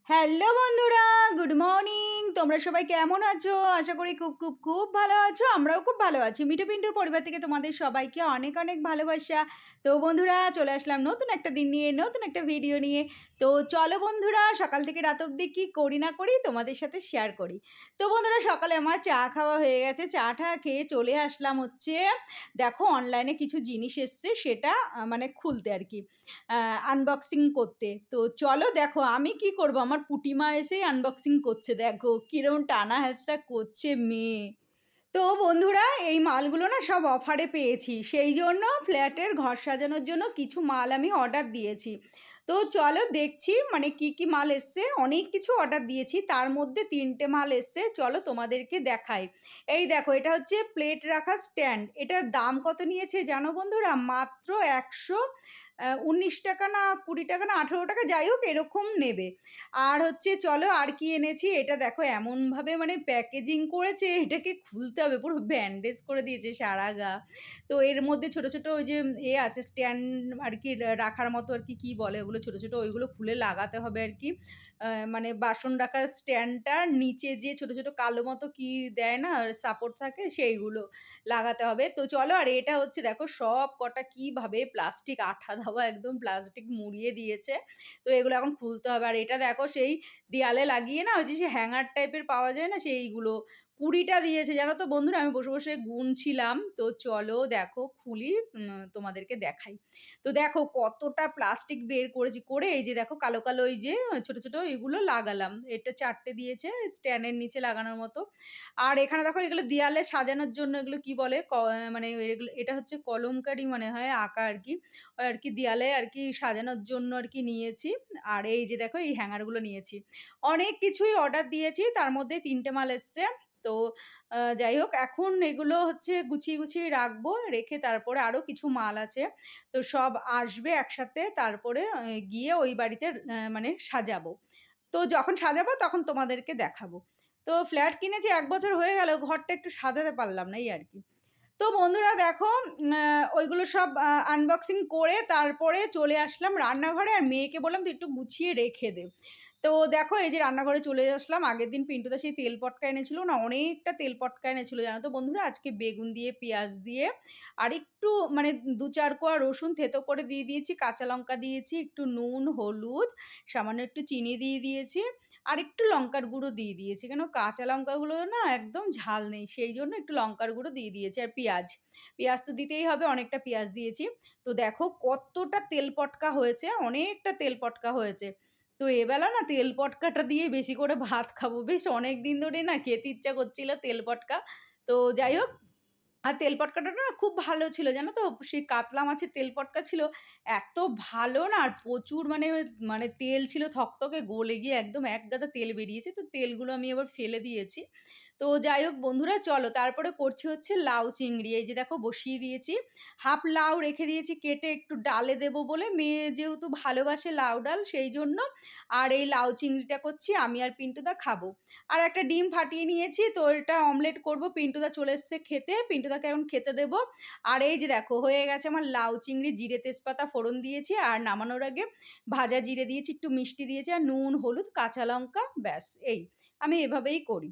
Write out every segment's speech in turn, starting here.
Hello বন্ধুরা, good morning. তোমরা সবাই কেমন আছো? আশা করি খুব খুব খুব ভালো আছো। আমরাও খুব ভালো আছি। মিঠু পিন্টুর পরিবার থেকে তোমাদের সবাইকে অনেক অনেক ভালোবাসা। তো বন্ধুরা, চলে আসলাম নতুন একটা দিন নিয়ে, নতুন একটা ভিডিও নিয়ে। তো চলো বন্ধুরা, সকাল থেকে রাত অবধি কী করি না করি তোমাদের সাথে শেয়ার করি। তো বন্ধুরা, সকালে আমার চা খাওয়া হয়ে গেছে। চা খেয়ে চলে আসলাম হচ্ছে, দেখো অনলাইনে কিছু জিনিস এসছে, সেটা মানে খুলতে আর কি, আনবক্সিং করতে। তো চলো দেখো আমি কি করব, আমার পুটিমা এসেই আনবক্সিং করছে, দেখো কিরকম টানা হ্যাচটা করছে মেয়ে। তো বন্ধুরা, এই মালগুলো না সব অফারে পেয়েছি, সেই জন্য ফ্ল্যাটের ঘর সাজানোর জন্য কিছু মাল আমি অর্ডার দিয়েছি। তো চলো দেখছি মানে কি কি মাল এসছে, অনেক কিছু অর্ডার দিয়েছি, তার মধ্যে 3টে মাল এসছে, চলো তোমাদেরকে দেখাই। এই দেখো, এটা হচ্ছে প্লেট রাখা স্ট্যান্ড। এটার দাম কত নিয়েছে জানো বন্ধুরা? মাত্র 19 টাকা না 20 টাকা না 18 টাকা, যাই হোক এরকম নেবে। আর হচ্ছে চলো আর কি এনেছি, এটা দেখো এমনভাবে মানে প্যাকেজিং করেছে, এটাকে খুলতে হবে, পুরো ব্যান্ডেজ করে দিয়েছে সারা গা। তো এর মধ্যে ছোট ছোট ওই যে আছে স্ট্যান্ড আর কি, রাখার মতো আর কি, কি বলে ওগুলো, ছোট ছোট ওইগুলো খুলে লাগাতে হবে আর কি। মানে বাসন রাখার স্ট্যান্ডটার নিচে যে ছোট ছোট কালো মতো কি দেয় না, সাপোর্ট থাকে, সেইগুলো লাগাতে হবে। তো চলো, আর এটা হচ্ছে দেখো সব কটা কিভাবে প্লাস্টিক আঠা দেওয়া, একদম প্লাস্টিক মুড়িয়ে দিয়েছে। তো এগুলো এখন খুলতে হবে। আর এটা দেখো সেই দেয়ালে লাগিয়ে না, ওই যে হ্যাঙ্গার টাইপের পাওয়া যায় না, সেইগুলো 20টা দিয়েছে জানো তো বন্ধুরা, আমি বসে বসে গুনছিলাম। তো চলো দেখো খুলি, তোমাদেরকে দেখাই। তো দেখো কতটা প্লাস্টিক বের করেছি, করে এই যে দেখো কালো কালো ওই যে ছোট ছোট এগুলো লাগালাম। এটা 4টে দিয়েছে স্ট্যান্ডের নিচে লাগানোর মতো। আর এখানে দেখো এগুলো দেয়ালে সাজানোর জন্য, এগুলো কি বলে মানে এগুলো, এটা হচ্ছে কলমকারি মনে হয়, আঁকা আর কি, ওই আর কি দেয়ালে আর কি সাজানোর জন্য আর কি নিয়েছি। আর এই যে দেখো এই হ্যাঙ্গারগুলো নিয়েছি। অনেক কিছুই অর্ডার দিয়েছি, তার মধ্যে 3টে মাল এসছে। তো যাই হোক এখন এগুলো হচ্ছে গুছিয়ে গুছিয়ে রাখবো, রেখে তারপরে আরও কিছু মাল আছে। তো সব আসবে একসাথে, তারপরে গিয়ে ওই বাড়িতে মানে সাজাবো। তো যখন সাজাবো তখন তোমাদেরকে দেখাবো। তো ফ্ল্যাট কিনেছি ১ বছর হয়ে গেল, ঘরটা একটু সাজাতে পারলাম না, এই আর কি। তো বন্ধুরা দেখো, ওইগুলো সব আনবক্সিং করে তারপরে চলে আসলাম রান্নাঘরে, আর মেয়েকে বললাম তুই একটু গুছিয়ে রেখে দে। তো দেখো এই যে রান্নাঘরে চলে আসলাম। আগের দিন পিন্টুদা সেই তেল পটকা এনেছিল না, অনেকটা তেল পটকা এনেছিল জানো তো বন্ধুরা। আজকে বেগুন দিয়ে, পেঁয়াজ দিয়ে, আর একটু মানে ২-৪ কোয়া রসুন থেতো করে দিয়ে দিয়েছি, কাঁচা লঙ্কা দিয়েছি, একটু নুন, হলুদ, সামান্য একটু চিনি দিয়ে দিয়েছি, আর একটু লঙ্কার গুঁড়ো দিয়ে দিয়েছি। কেন কাঁচা লঙ্কাগুলো না একদম ঝাল নেই, সেই জন্য একটু লঙ্কার গুঁড়ো দিয়ে দিয়েছি। আর পেঁয়াজ, পেঁয়াজ তো দিতেই হবে, অনেকটা পেঁয়াজ দিয়েছি। তো দেখো কতটা তেল পটকা হয়েছে, অনেকটা তেল পটকা হয়েছে। তো এবেলা না তেল পটকাটা দিয়ে বেশি করে ভাত খাবো। বেশ অনেকদিন ধরেই না খেতে ইচ্ছা করছিল তেল পটকা। তো যাই হোক, আর তেল পটকাটা না খুব ভালো ছিল জানো তো? সেই কাতলা মাছের তেল পটকা ছিল। এত ভালো না, আর প্রচুর মানে মানে তেল ছিল থকথকে, গলে গিয়ে একদম এক গাদা তেল বেরিয়েছে। তো তেলগুলো আমি আবার ফেলে দিয়েছি। তো যাই হোক বন্ধুরা, চলো তারপরে করছি হচ্ছে লাউ চিংড়ি। এই যে দেখো বসিয়ে দিয়েছি। হাফ লাউ রেখে দিয়েছি কেটে, একটু ডালে দেবো বলে, মেয়ে যেহেতু ভালোবাসে লাউ ডাল সেই জন্য। আর এই লাউ চিংড়িটা করছি আমি আর পিন্টুদা খাবো। আর একটা ডিম ফাটিয়ে নিয়েছি, তো এটা অমলেট করব। পিন্টুদা চলে এসছে খেতে, পিন্টুদাকে এখন খেতে দেবো। আর এই যে দেখো হয়ে গেছে আমার লাউ চিংড়ি, জিরে তেজপাতা ফোড়ন দিয়েছি, আর নামানোর আগে ভাজা জিরে দিয়েছি, একটু মিষ্টি দিয়েছি, আর নুন, হলুদ, কাঁচা লঙ্কা, ব্যাস এই। আমি এভাবেই করি।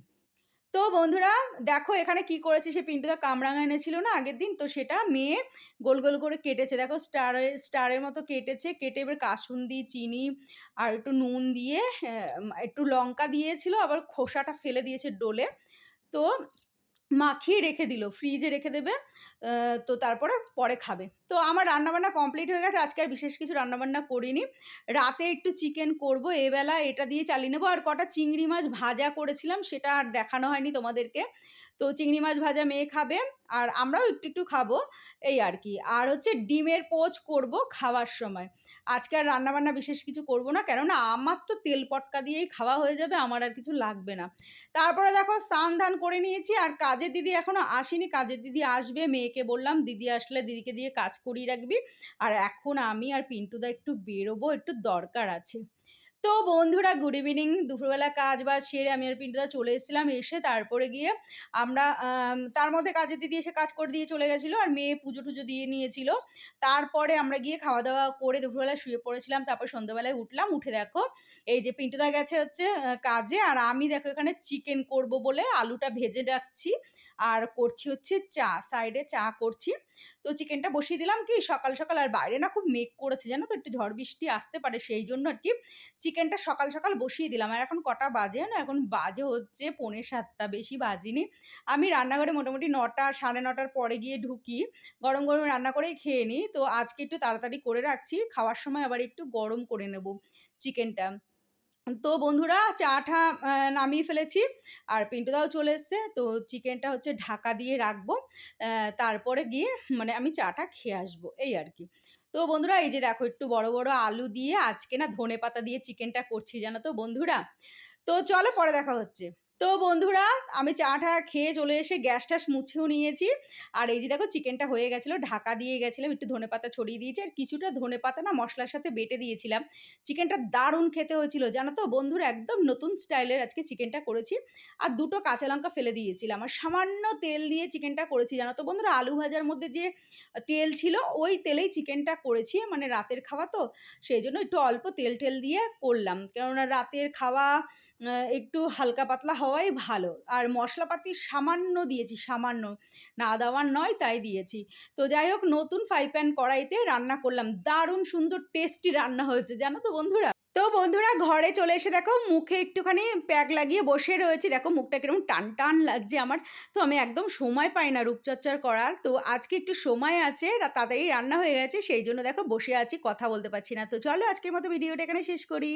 তো বন্ধুরা দেখো এখানে কি করেছি, সে পিন্টুদা কামরাঙা এনেছিল না আগের দিন, তো সেটা মেয়ে গোল গোল করে কেটেছে, দেখো স্টারের মতো কেটেছে। কেটে এবার কাসুন্দি, চিনি আর একটু নুন দিয়ে, একটু লঙ্কা দিয়েছিল, আবার খোসাটা ফেলে দিয়েছে ডলে। তো মাখিয়ে রেখে দিল, ফ্রিজে রেখে দেবে। তো তারপরে পরে খাবে। তো আমার রান্নাবান্না কমপ্লিট হয়ে গেছে। আজকে আর বিশেষ কিছু রান্নাবান্না করিনি। রাতে একটু চিকেন করব, এবেলা এটা দিয়ে চালিয়ে নেবো। আর কটা চিংড়ি মাছ ভাজা করেছিলাম, সেটা আর দেখানো হয়নি তোমাদেরকে। তো চিংড়ি মাছ ভাজা মেয়ে খাবে, আর আমরাও একটু একটু খাবো, এই আর কি। আর হচ্ছে ডিমের পোচ করব খাওয়ার সময়। আজকে আর রান্নাবান্না বিশেষ কিছু করব না, কেননা আমার তো তেল পটকা দিয়েই খাওয়া হয়ে যাবে, আমার আর কিছু লাগবে না। তারপরে দেখো স্নান ধান করে নিয়েছি, আর কাজের দিদি এখনো আসেনি, কাজের দিদি আসবে। মেয়েকে বললাম দিদি আসলে দিদিকে দিয়ে কাজ করিয়ে রাখবি। আর এখন আমি আর পিন্টুদা একটু বেরোবো, একটু দরকার আছে। তো বন্ধুরা গুড ইভিনিং। দুপুরবেলা কাজ-বাজ সেরে আমি আর পিন্টুদা চলে এসেছিলাম। এসে তারপরে গিয়ে আমরা তার মধ্যে কাজের দিদি এসে কাজ করে দিয়ে চলে গেছিল। আর মেয়ে পুজো-টুজো দিয়ে নিয়েছিল। তারপরে আমরা গিয়ে খাওয়া-দাওয়া করে দুপুরবেলা শুয়ে পড়েছিলাম। তারপর সন্ধ্যাবেলায় উঠলাম। উঠে দেখো এই যে পিন্টুদা গেছে হচ্ছে কাজে। আর আমি দেখো এখানে চিকেন করব বলে আলুটা ভেজে রাখছি। আর করছি হচ্ছে চা। সাইডে চা করছি। তো চিকেনটা বসিয়ে দিলাম কি সকাল, সকাল আর বাইরে না খুব মেঘ করেছে জানো তো? একটু ঝড় বৃষ্টি আসতে পারে সেইজন্য আরকি চিকেনটা সকাল, সকাল বসিয়ে দিলাম। আর এখন কটা বাজে জানো? এখন বাজে হচ্ছে 6:45, বেশি বাজেনি। আমি রান্নাঘরে মোটামুটি ৯টা ৯:৩০ পরে গিয়ে ঢুকি। গরম, গরম রান্না করেই খেয়ে নিই। তো আজকে একটু তাড়াতাড়ি করে রাখছি। খাওয়ার সময় আবার একটু গরম করে নেব চিকেনটা। তো বন্ধুরা চা-টা নামিয়ে ফেলেছি। আর পিন্টুদাও চলে এসছে। তো চিকেনটা হচ্ছে ঢাকা দিয়ে রাখবো। তারপরে গিয়ে মানে আমি চা-টা খেয়ে আসবো, এই আরকি। তো বন্ধুরা এই যে দেখো একটু বড়, বড় আলু দিয়ে আজকে না ধনেপাতা দিয়ে চিকেনটা করছি জানো তো বন্ধুরা? তো চলো পরে দেখা হচ্ছে। তো বন্ধুরা আমি চা-টা খেয়ে চলে এসে গ্যাস-ট্যাস মুছেও নিয়েছি। আর এই যে দেখো চিকেনটা হয়ে গেছিল, ঢাকা দিয়ে গেছিলাম, একটু ধনেপাতা ছড়িয়ে দিয়েছি। আর কিছুটা ধনেপাতা না মসলার সাথে বেটে দিয়েছিলাম। চিকেনটা দারুণ খেতে হয়েছিল জানো তো বন্ধুরা? একদম নতুন স্টাইলের আজকে চিকেনটা করেছি। আর ২ টো কাঁচা লঙ্কা ফেলে দিয়েছিলাম। আর সামান্য তেল দিয়ে চিকেনটা করেছি জানো তো বন্ধুরা? আলু ভাজার মধ্যে যে তেল ছিল ওই তেলেই চিকেনটা করেছি। মানে রাতের খাওয়া তো সেইজন্য একটু অল্প তেল-টেল দিয়ে করলাম। কেননা রাতের খাওয়া একটু হালকা পাতলা হওয়াই ভালো। আর মশলাপাতি সামান্য দিয়েছি, সামান্য। না দেওয়ার নয় তাই দিয়েছি। তো যাই হোক নতুন ফ্রাই প্যান কড়াইতে রান্না করলাম। দারুণ সুন্দর টেস্টি রান্না হয়েছে জানো তো বন্ধুরা? তো বন্ধুরা ঘরে চলে এসে দেখো মুখে একটুখানি প্যাক লাগিয়ে বসে রয়েছি। দেখো মুখটা কিরকম টান, টান লাগছে আমার। তো আমি একদম সময় পাই না রূপচর্চার করার। তো আজকে একটু সময় আছে, তাড়াতাড়ি রান্না হয়ে গেছে। সেইজন্য দেখো বসে আছি, কথা বলতে পারছি না। তো চলো আজকের মতো ভিডিওটা এখানে শেষ করি।